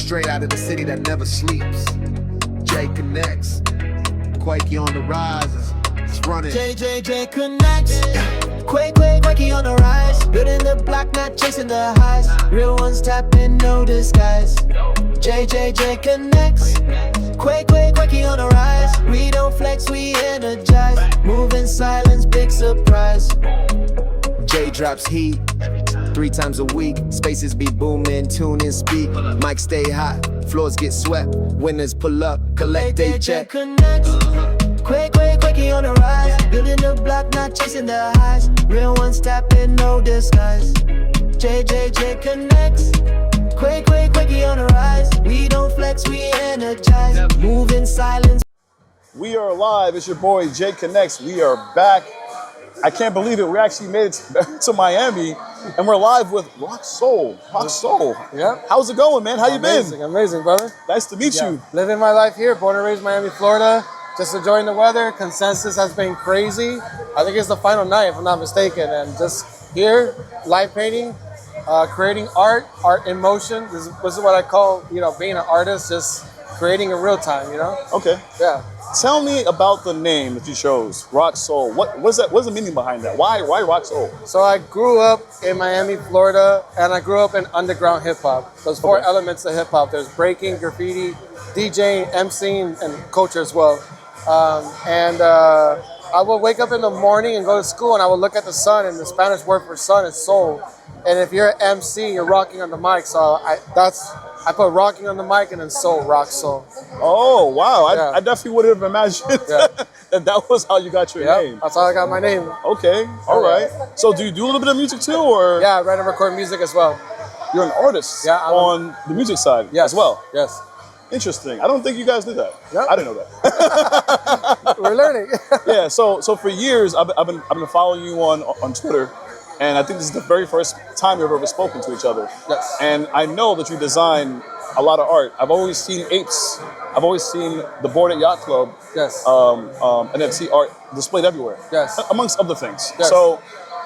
Straight out of the city that never sleeps. Jay Connects. Quakey on the rise. It's running. Jay Connects. Quakey on the rise. Building the block, not chasing the highs. Real ones tapping, no disguise. Jay Connects. Quakey on the rise. We don't flex, we energize. Move in silence, big surprise. Jay drops heat 3 times a week. Spaces be booming, tune and speak. Mics stay hot, floors get swept. Winners pull up, collect they check. Quakey on the rise. Building the block, not chasing the highs. Real ones tapping, no disguise. Jay Connects. Quakey on the rise. We don't flex, we energize. Move in silence. We are live. It's your boy Jay Connects. We are back. I can't believe it. We actually made it to Miami, and we're live with Roc Sol. Roc Sol. Yeah. How's it going, man? How you been? Amazing, brother. Nice to meet you. Living my life here, born and raised Miami, Florida. Just enjoying the weather. Consensus has been crazy. I think it's the final night, if I'm not mistaken. And just here, live painting, creating art in motion. This is what I call, being an artist, just creating in real time, Okay. Yeah. Tell me about the name that you chose, Roc Sol. What's that? What's the meaning behind that? Why Roc Sol? So I grew up in Miami, Florida, and I grew up in underground hip hop. Those 4 elements of hip hop. There's breaking, graffiti, DJing, MCing, and culture as well. I would wake up in the morning and go to school, and I would look at the sun, and the Spanish word for sun is soul. And if you're an MC, you're rocking on the mic. So I put rocking on the mic and then soul, Roc Sol. Oh, wow. Yeah. I definitely wouldn't have imagined that was how you got your name. That's how I got my name. Okay. All right. So do you do a little bit of music too, or? Yeah, I write and record music as well. You're an artist on the music side as well? Yes. Interesting. I don't think you guys did that. Yep. I didn't know that. We're learning. Yeah. So for years I've been following you on Twitter, and I think this is the very first time we've ever spoken to each other. Yes. And I know that you design a lot of art. I've always seen apes. I've always seen the Bored Ape Yacht Club. Yes. NFT art displayed everywhere. Yes. Amongst other things. Yes. So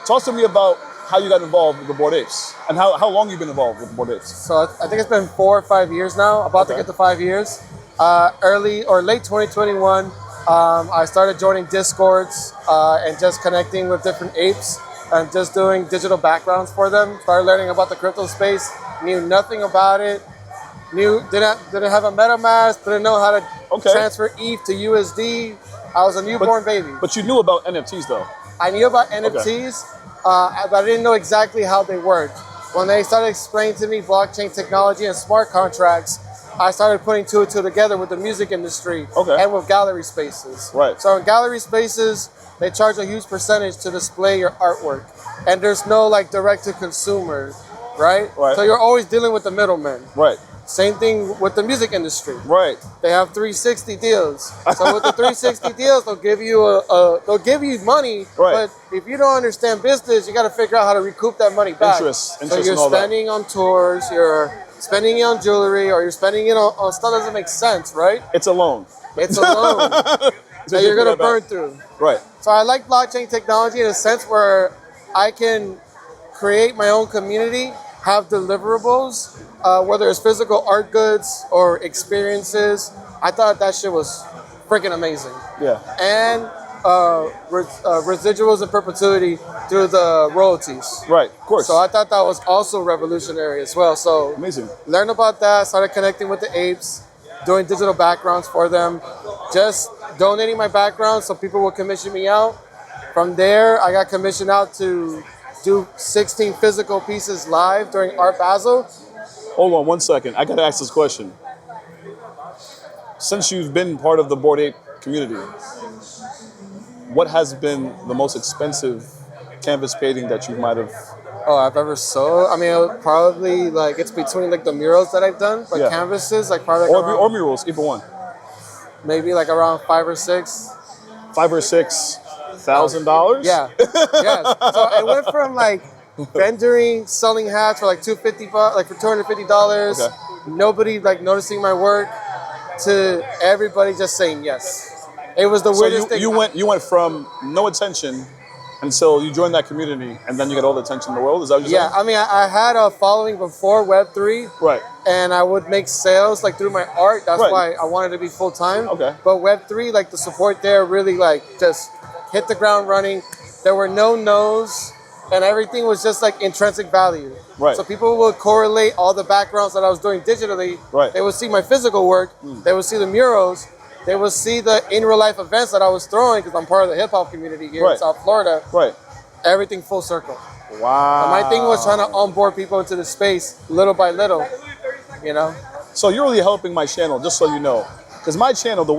talk to me about how you got involved with the Bored Apes, and how long you've been involved with the Bored Apes. So I think it's been 4 or 5 years now, about to get to 5 years. Early or late 2021, I started joining Discords and just connecting with different apes and just doing digital backgrounds for them. Started learning about the crypto space, knew nothing about it, didn't have a MetaMask, didn't know how to transfer ETH to USD. I was a newborn baby. But you knew about NFTs though. I knew about NFTs, but I didn't know exactly how they worked. When they started explaining to me blockchain technology and smart contracts, I started putting 2 and 2 together with the music industry and with gallery spaces. Right. So in gallery spaces, they charge a huge percentage to display your artwork. And there's no direct to consumer, right? So you're always dealing with the middlemen. Right. Same thing with the music industry. Right. They have 360 deals. So with the 360 deals, they'll give you money. Right. But if you don't understand business, you got to figure out how to recoup that money back. Interest so you're spending on tours, you're spending it on jewelry, or you're spending it on stuff that doesn't make sense, right? It's a loan. It's a loan that you're gonna burn through. Right. So I like blockchain technology in a sense where I can create my own community, have deliverables, whether it's physical art goods or experiences. I thought that shit was freaking amazing. Yeah. And residuals in perpetuity through the royalties. Right, of course. So I thought that was also revolutionary as well. So amazing. Learned about that, started connecting with the apes, doing digital backgrounds for them, just donating my background so people would commission me out. From there, I got commissioned out to do 16 physical pieces live during Art Basel. Hold on 1 second. I gotta ask this question. Since you've been part of the Bored Ape community, what has been the most expensive canvas painting that you might have? Oh, I've ever sold. I mean, probably it's between the murals that I've done, canvases, probably or murals, either one. Maybe around $5 or $6. $5,000 or $6,000? Yeah. Yes. So it went from vendoring, selling hats for $250, for $250. Okay. Nobody noticing my work, to everybody just saying yes. It was the weirdest thing. You went from no attention until you joined that community, and then you got all the attention in the world. Is that what you're saying? I mean, I had a following before Web3. Right. And I would make sales like through my art. That's Right. why I wanted to be full time. Okay. But Web3, like the support there really like just hit the ground running. There were no no's, and everything was just like intrinsic value. Right. So people would correlate all the backgrounds that I was doing digitally. Right. They would see my physical work. They would see the murals. They would see the in real life events that I was throwing because I'm part of the hip hop community here Right. in South Florida. Right. Everything full circle. Wow. And my thing was trying to onboard people into the space little by little, you know? So you're really helping my channel, just so you know, because my channel, the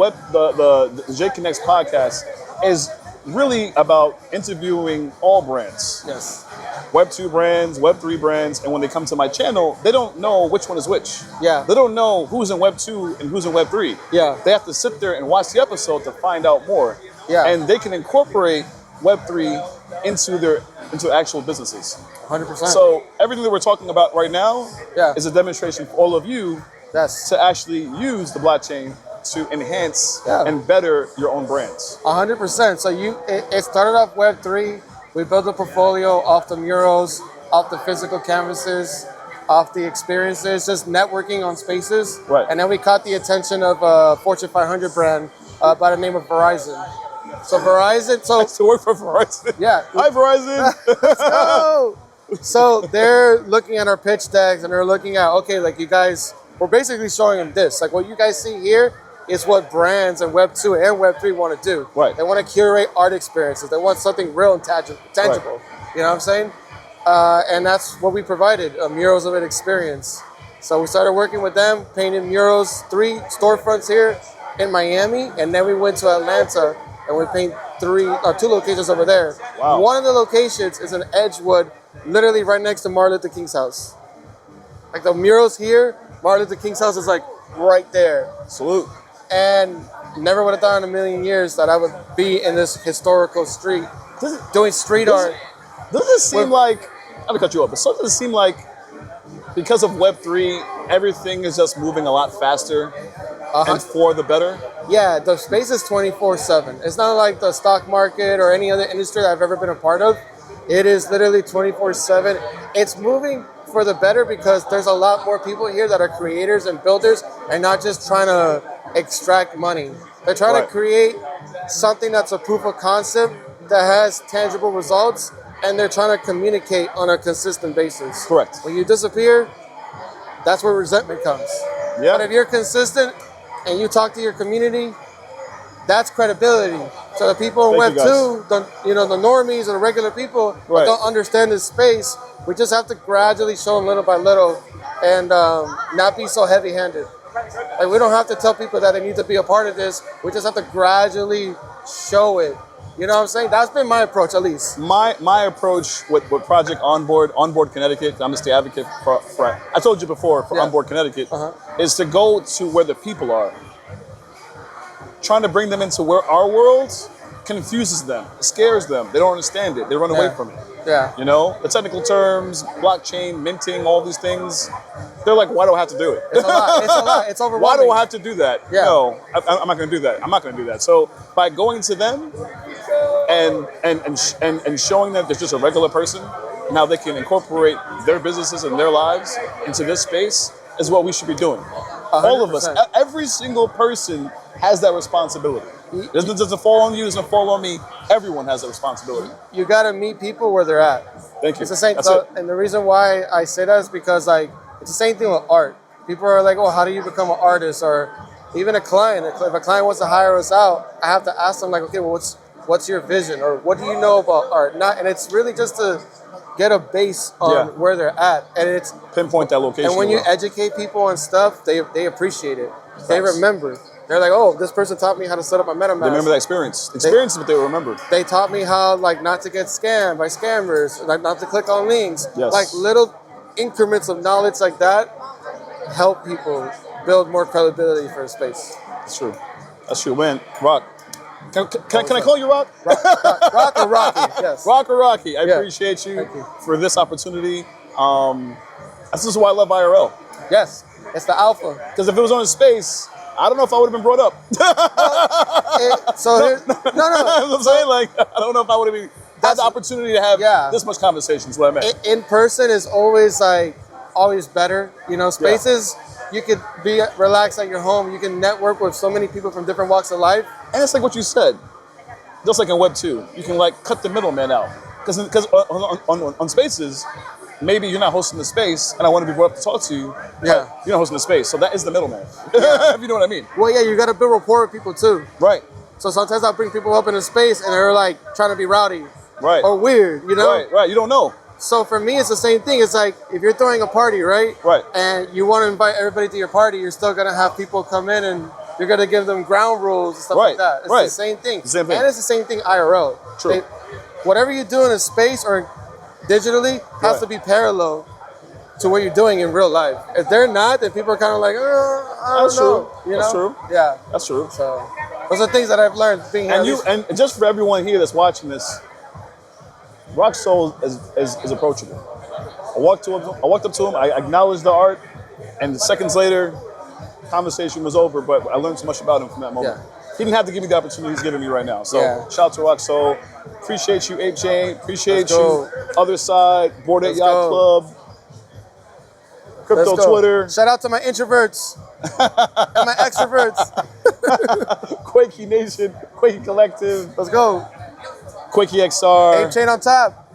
JayConnects podcast, is really about interviewing all brands. Yes. Web 2 brands, Web 3 brands, and when they come to my channel, they don't know which one is which. Yeah. They don't know who's in Web 2 and who's in Web 3. Yeah. They have to sit there and watch the episode to find out more. Yeah. And they can incorporate Web 3 into actual businesses. 100%. So everything that we're talking about right now Yeah. is a demonstration for all of you Yes. to actually use the blockchain to enhance Yeah. and better your own brands. 100%. So it started off Web3. We built a portfolio off the murals, off the physical canvases, off the experiences, just networking on spaces. Right. And then we caught the attention of a Fortune 500 brand by the name of Verizon. So Verizon, I used to work for Verizon. Yeah. Hi, Verizon. Oh! So they're looking at our pitch decks and they're looking at, okay, like you guys, we're basically showing them this. Like what you guys see here is what brands and Web 2 and Web 3 want to do. Right. They want to curate art experiences. They want something real and tangible. Right. You know what I'm saying? And that's what we provided, a Murals of an experience. So we started working with them, painted murals, 3 storefronts here in Miami, and then we went to Atlanta and we paint 2 locations over there. Wow. One of the locations is in Edgewood, literally right next to Martin Luther King's house. Like the murals here, Martin Luther King's house is like right there. Salute. And never would have thought in a million years that I would be in this historical street doing street art. Does it seem like, I'm gonna cut you off, but so does it seem like because of Web3, everything is just moving a lot faster and for the better? Yeah, the space is 24/7. It's not like the stock market or any other industry that I've ever been a part of. It is literally 24/7. It's moving for the better because there's a lot more people here that are creators and builders and not just trying to extract money. They're trying Right. to create something that's a proof of concept that has tangible results, and they're trying to communicate on a consistent basis. Correct. When you disappear, that's where resentment comes. Yeah. But if you're consistent and you talk to your community, that's credibility. So the people in Thank Web you, 2, the normies or the regular people that Right. don't understand this space, we just have to gradually show them little by little and not be so heavy-handed. Like we don't have to tell people that they need to be a part of this. We just have to gradually show it. You know what I'm saying? That's been my approach, at least. My approach with Project Onboard Connecticut, I'm just the advocate for I told you before, for Yeah. Onboard Connecticut, is to go to where the people are. Trying to bring them into where our world confuses them, scares them. They don't understand it. They run away Yeah. from it. Yeah. You know, the technical terms, blockchain, minting, all these things. They're like, why do I have to do it? It's a lot. It's a lot. It's Why overwhelming. do I have to do that? Yeah. No, I'm not going to do that. I'm not going to do that. So by going to them and showing them they're just a regular person, and how they can incorporate their businesses and their lives into this space is what we should be doing. All of us, 100%. every single person has that responsibility. It doesn't fall on you, it doesn't fall on me. Everyone has that responsibility. You got to meet people where they're at. Thank you. It's the same. That's So, it. and the reason why I say that is because like it's the same thing with art. People are like, "Oh, how do you become an artist?" Or even a client. If a client wants to hire us out, I have to ask them like, "Okay, well, what's your vision, or what do you know about art?" And it's really just to get a base on Yeah. where they're at, and it's Pinpoint that location. and when you well. educate people on stuff, they appreciate it. They Facts. remember. They're like, "Oh, this person taught me how to set up my MetaMask." They remember that experience. Experience is what they will remember. They taught me how like not to get scammed by scammers, like not to click on links. Yes. Like little increments of knowledge like that help people build more credibility for a space. That's true. That's true. Man, Roc. Can I call you Roc? Roc or Rocky? Yes. Roc or Rocky. I Yeah. appreciate you, Thank you. for this opportunity. This is why I love IRL. Yes. It's the alpha. Because if it was on space, I don't know if I would have been brought up. So here, no. I'm saying, like, I don't know if I would have had the opportunity to have this much conversation is what I meant. In person is always always better. You know, spaces, you could be relaxed at your home. You can network with so many people from different walks of life. And it's like what you said, just like in Web 2, you can like cut the middleman out. Because on spaces, maybe you're not hosting the space and I want to be brought up to talk to you. Yeah. You're not hosting the space. So that is the middleman. If you know what I mean. Well, yeah, you got to build rapport with people too. Right. So sometimes I'll bring people up in a space and they're like trying to be rowdy. Right. Or weird, you know? Right. You don't know. So for me, it's the same thing. It's like if you're throwing a party, right? Right. And you want to invite everybody to your party, you're still going to have people come in and you're going to give them ground rules and stuff like that. It's the same thing. Same thing. And it's the same thing IRL. True. Whatever you do in a space or digitally has to be parallel to what you're doing in real life. If they're not, then people are kind of like, I don't know. You know? That's true. Yeah. That's true. So those are things that I've learned being here. And just for everyone here that's watching this, Roc Sol is approachable. I walked up to him, I acknowledged the art, and seconds later, conversation was over, but I learned so much about him from that moment. Yeah. He didn't have to give me the opportunity he's giving me right now. So shout out to Roc Sol. Appreciate you, Ape Chain. Appreciate you, Other Side, Board 8 Yacht Club, Crypto Twitter. Shout out to my introverts and my extroverts. Quakey Nation, Quakey Collective. Let's go. Quakey XR. Ape Chain on top.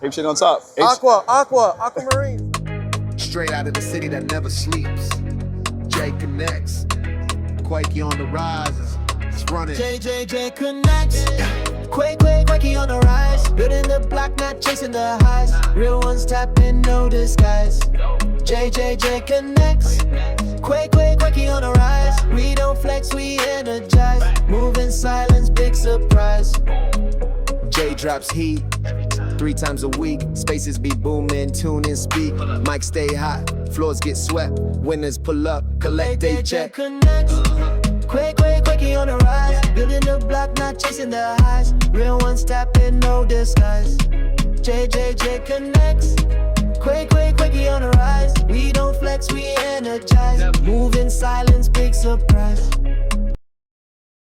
Ape Chain on top. Aquamarine. Straight out of the city that never sleeps. Jay Connects. Quakey on the rise. It's running. Jay Connects. Quakey on the rise. Building the block, not chasing the highs. Real ones tapping, no disguise. Jay Connects. Quakey on the rise. We don't flex, we energize. Moving silence, big surprise. Jay drops heat 3 times a week. Spaces be booming, tune and speak. Mics stay hot, floors get swept. Winners pull up, collect they check. Quakey on the rise. Building the block, not chasing the highs. Real ones tapping, no disguise. Jay Connects. Quakey on the rise. We don't flex, we energize. Moving silence, big surprise.